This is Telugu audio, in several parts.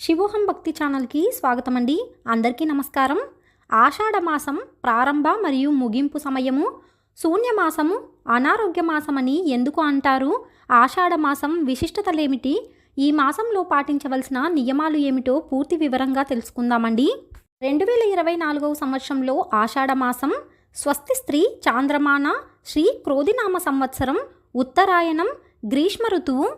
శివోహం భక్తి ఛానల్కి స్వాగతం అండి. అందరికీ నమస్కారం. ఆషాఢ మాసం ప్రారంభ మరియు ముగింపు సమయము, శూన్యమాసము, అనారోగ్య మాసమని ఎందుకు అంటారు? ఆషాఢ మాసం విశిష్టతలేమిటి? ఈ మాసంలో పాటించవలసిన నియమాలు ఏమిటో పూర్తి వివరంగా తెలుసుకుందామండి. 2024వ సంవత్సరంలో ఆషాఢ మాసం స్వస్తి స్త్రీ చాంద్రమాన శ్రీ క్రోధినామ సంవత్సరం ఉత్తరాయణం గ్రీష్మ ఋతువు.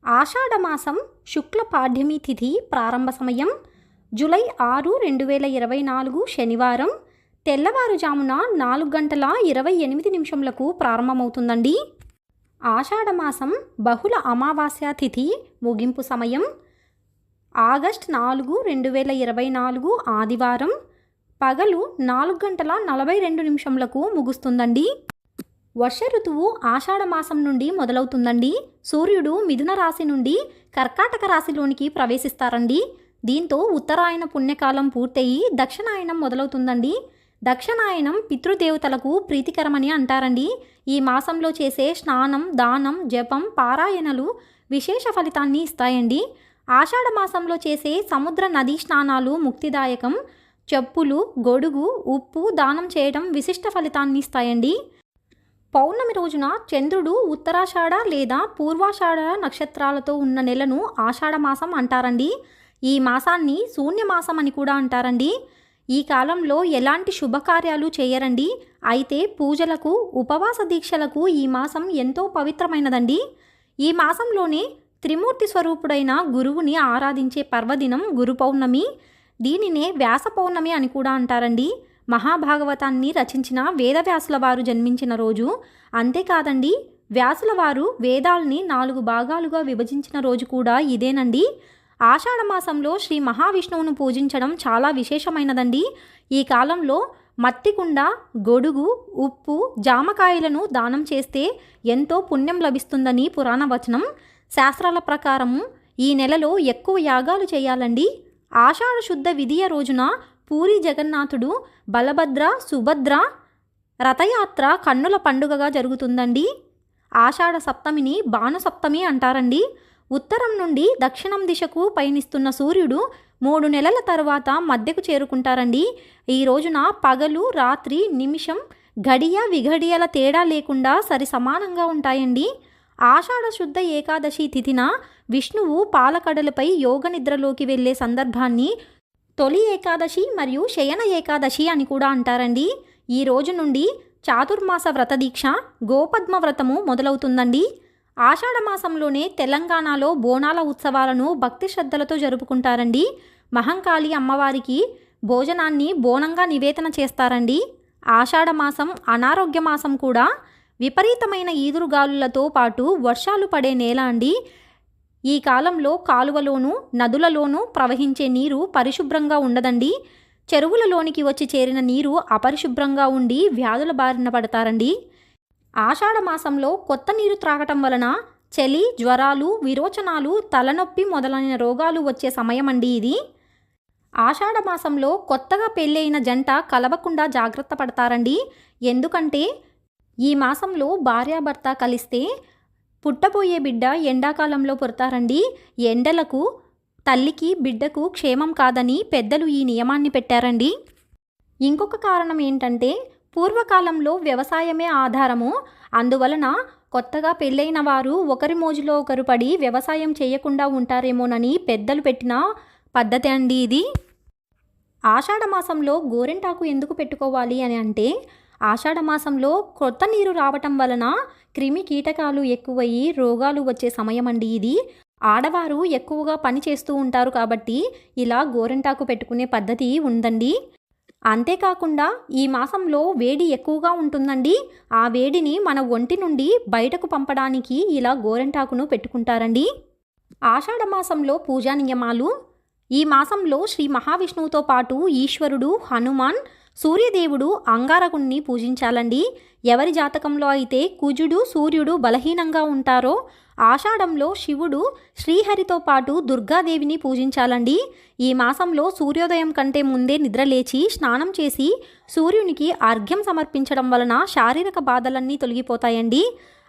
ఆషాఢమాసం శుక్ల పాడ్యమి తిథి ప్రారంభ సమయం జూలై 6, 2024 శనివారం తెల్లవారుజామున 4:28 ప్రారంభమవుతుందండి. ఆషాఢమాసం బహుళ అమావాస్య తిథి ముగింపు సమయం ఆగస్టు 4, 2024 ఆదివారం పగలు 4:42 ముగుస్తుందండి. వర్ష ఋతువు ఆషాఢ మాసం నుండి మొదలవుతుందండి. సూర్యుడు మిథున రాశి నుండి కర్కాటక రాశిలోనికి ప్రవేశిస్తారండి. దీంతో ఉత్తరాయణ పుణ్యకాలం పూర్తయి దక్షిణాయనం మొదలవుతుందండి. దక్షిణాయనం పితృదేవతలకు ప్రీతికరమని అంటారండి. ఈ మాసంలో చేసే స్నానం, దానం, జపం, పారాయణలు విశేష ఫలితాన్ని ఇస్తాయండి. ఆషాఢ మాసంలో చేసే సముద్ర నదీ స్నానాలు ముక్తిదాయకం. చెప్పులు, గొడుగు, ఉప్పు దానం చేయడం విశిష్ట ఫలితాన్ని ఇస్తాయండి. పౌర్ణమి రోజున చంద్రుడు ఉత్తరాషాఢ లేదా పూర్వాషాఢ నక్షత్రాలతో ఉన్న నెలను ఆషాఢ మాసం అంటారండి. ఈ మాసాన్ని శూన్యమాసం అని కూడా అంటారండి. ఈ కాలంలో ఎలాంటి శుభకార్యాలు చేయరండి. అయితే పూజలకు, ఉపవాస దీక్షలకు ఈ మాసం ఎంతో పవిత్రమైనదండి. ఈ మాసంలోనే త్రిమూర్తి స్వరూపుడైన గురువుని ఆరాధించే పర్వదినం గురు పౌర్ణమి. దీనినే వ్యాస పౌర్ణమి అని కూడా అంటారండి. మహాభాగవతాన్ని రచించిన వేదవ్యాసుల వారు జన్మించిన రోజు. అంతేకాదండి, వ్యాసుల వారు వేదాల్ని 4 భాగాలుగా విభజించిన రోజు కూడా ఇదేనండి. ఆషాఢ మాసంలో శ్రీ మహావిష్ణువును పూజించడం చాలా విశేషమైనదండి. ఈ కాలంలో మట్టి కుండ, గొడుగు, ఉప్పు, జామకాయలను దానం చేస్తే ఎంతో పుణ్యం లభిస్తుందని పురాణ వచనం. శాస్త్రాల ప్రకారము ఈ నెలలో ఎక్కువ యాగాలు చేయాలండి. ఆషాఢ శుద్ధ విధియ రోజున పూరి జగన్నాథుడు, బలభద్ర, సుభద్ర రథయాత్ర కన్నుల పండుగగా జరుగుతుందండి. ఆషాఢ సప్తమిని భానుసప్తమి అంటారండి. ఉత్తరం నుండి దక్షిణం దిశకు పయనిస్తున్న సూర్యుడు 3 నెలల తరువాత మధ్యకు చేరుకుంటారండి. ఈ రోజున పగలు, రాత్రి, నిమిషం, గడియ, విఘడియల తేడా లేకుండా సరి సమానంగా ఉంటాయండి. ఆషాఢ శుద్ధ ఏకాదశి తిథిన విష్ణువు పాలకడలపై యోగ నిద్రలోకి వెళ్ళే సందర్భాన్ని తొలి ఏకాదశి మరియు శయన ఏకాదశి అని కూడా అంటారండి. ఈ రోజు నుండి చాతుర్మాస వ్రత దీక్ష, గోపద్మ వ్రతము మొదలవుతుందండి. ఆషాఢ మాసంలోనే తెలంగాణలో బోనాల ఉత్సవాలను భక్తి శ్రద్ధలతో జరుపుకుంటారండి. మహంకాళి అమ్మవారికి భోజనాన్ని బోనంగా నివేదన చేస్తారండి. ఆషాఢ మాసం అనారోగ్య మాసం కూడా. విపరీతమైన ఈదురుగాలులతో పాటు వర్షాలు పడే నేల అండి. ఈ కాలంలో కాలువలోనూ, నదులలోనూ ప్రవహించే నీరు పరిశుభ్రంగా ఉండదండి. చెరువులలోనికి వచ్చి చేరిన నీరు అపరిశుభ్రంగా ఉండి వ్యాధుల బారిన పడతారండి. ఆషాఢ మాసంలో కొత్త నీరు త్రాగటం వలన చలి, జ్వరాలు, విరోచనాలు, తలనొప్పి మొదలైన రోగాలు వచ్చే సమయం అండి ఇది. ఆషాఢ మాసంలో కొత్తగా పెళ్ళైన జంట కలవకుండా జాగ్రత్త పడతారండి. ఎందుకంటే ఈ మాసంలో భార్యాభర్త కలిస్తే పుట్టబోయే బిడ్డ ఎండాకాలంలో పుడతారండి. ఎండలకు తల్లికి, బిడ్డకు క్షేమం కాదని పెద్దలు ఈ నియమాన్ని పెట్టారండి. ఇంకొక కారణం ఏంటంటే పూర్వకాలంలో వ్యవసాయమే ఆధారము. అందువలన కొత్తగా పెళ్ళైన వారు ఒకరి మోజులో ఒకరు పడి వ్యవసాయం చేయకుండా ఉంటారేమోనని పెద్దలు పెట్టిన పద్ధతి అండి ఇది. ఆషాఢ మాసంలో గోరింటాకు ఎందుకు పెట్టుకోవాలి అని అంటే, ఆషాఢ మాసంలో కొత్త నీరు రావటం వలన క్రిమి కీటకాలు ఎక్కువయ్యి రోగాలు వచ్చే సమయం అండి ఇది. ఆడవారు ఎక్కువగా పని చేస్తూ ఉంటారు కాబట్టి ఇలా గోరింటాకు పెట్టుకునే పద్ధతి ఉందండి. అంతేకాకుండా ఈ మాసంలో వేడి ఎక్కువగా ఉంటుందండి. ఆ వేడిని మన ఒంటి నుండి బయటకు పంపడానికి ఇలా గోరింటాకును పెట్టుకుంటారండి. ఆషాఢ మాసంలో పూజా నియమాలు. ఈ మాసంలో శ్రీ మహావిష్ణువుతో పాటు ఈశ్వరుడు, హనుమాన్, సూర్యదేవుడు, అంగారకుణ్ణి పూజించాలండి. ఎవరి జాతకంలో అయితే కుజుడు, సూర్యుడు బలహీనంగా ఉంటారో ఆషాఢంలో శివుడు, శ్రీహరితో పాటు దుర్గాదేవిని పూజించాలండి. ఈ మాసంలో సూర్యోదయం కంటే ముందే నిద్రలేచి స్నానం చేసి సూర్యునికి అర్ఘ్యం సమర్పించడం వలన శారీరక బాధలన్నీ తొలగిపోతాయండి.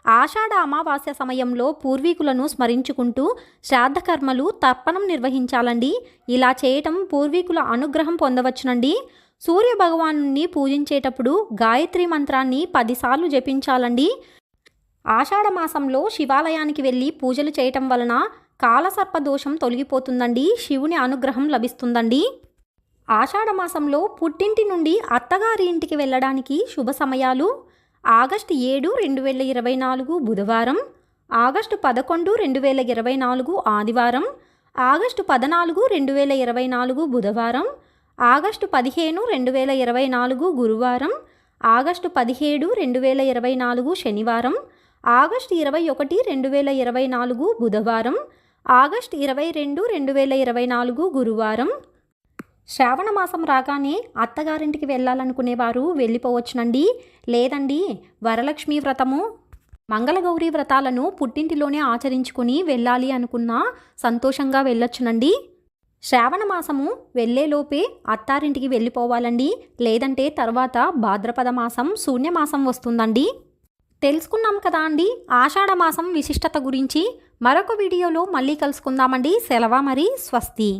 ఆషాఢ అమావాస్య సమయంలో పూర్వీకులను స్మరించుకుంటూ శ్రాద్ధకర్మలు తర్పణం నిర్వహించాలండి. ఇలా చేయటం పూర్వీకుల అనుగ్రహం పొందవచ్చునండి. సూర్య భగవాను పూజించేటప్పుడు గాయత్రి మంత్రాన్ని 10 సార్లు జపించాలండి. ఆషాఢ మాసంలో శివాలయానికి వెళ్ళి పూజలు చేయటం వలన కాలసర్ప దోషం తొలగిపోతుందండి. శివుని అనుగ్రహం లభిస్తుందండి. ఆషాఢ మాసంలో పుట్టింటి నుండి అత్తగారి ఇంటికి వెళ్ళడానికి శుభ సమయాలు: ఆగస్టు 7, 2024 బుధవారం, ఆగస్టు 11, 2024 ఆదివారం, ఆగస్టు 14, 2024 బుధవారం, ఆగస్టు 15, 2024 గురువారం, ఆగస్టు 17, 2024 శనివారం, ఆగస్టు 21, 2024 బుధవారం, ఆగస్టు 22, 2024 గురువారం. శ్రావణ మాసం రాగానే అత్తగారింటికి వెళ్ళాలనుకునేవారు వెళ్ళిపోవచ్చునండి. లేదండి, వరలక్ష్మి వ్రతము, మంగళగౌరి వ్రతాలను పుట్టింటిలోనే ఆచరించుకొని వెళ్ళాలి అనుకున్నా సంతోషంగా వెళ్ళొచ్చునండి. శ్రావణ మాసము వెళ్ళేలోపే అత్తారింటికి వెళ్ళిపోవాలండి. లేదంటే తర్వాత భాద్రపద మాసం శూన్యమాసం వస్తుందండి. తెలుసుకున్నాం కదా అండి ఆషాఢ మాసం విశిష్టత గురించి. మరొక వీడియోలో మళ్ళీ కలుసుకుందామండి. సెలవు మరి, స్వస్తి.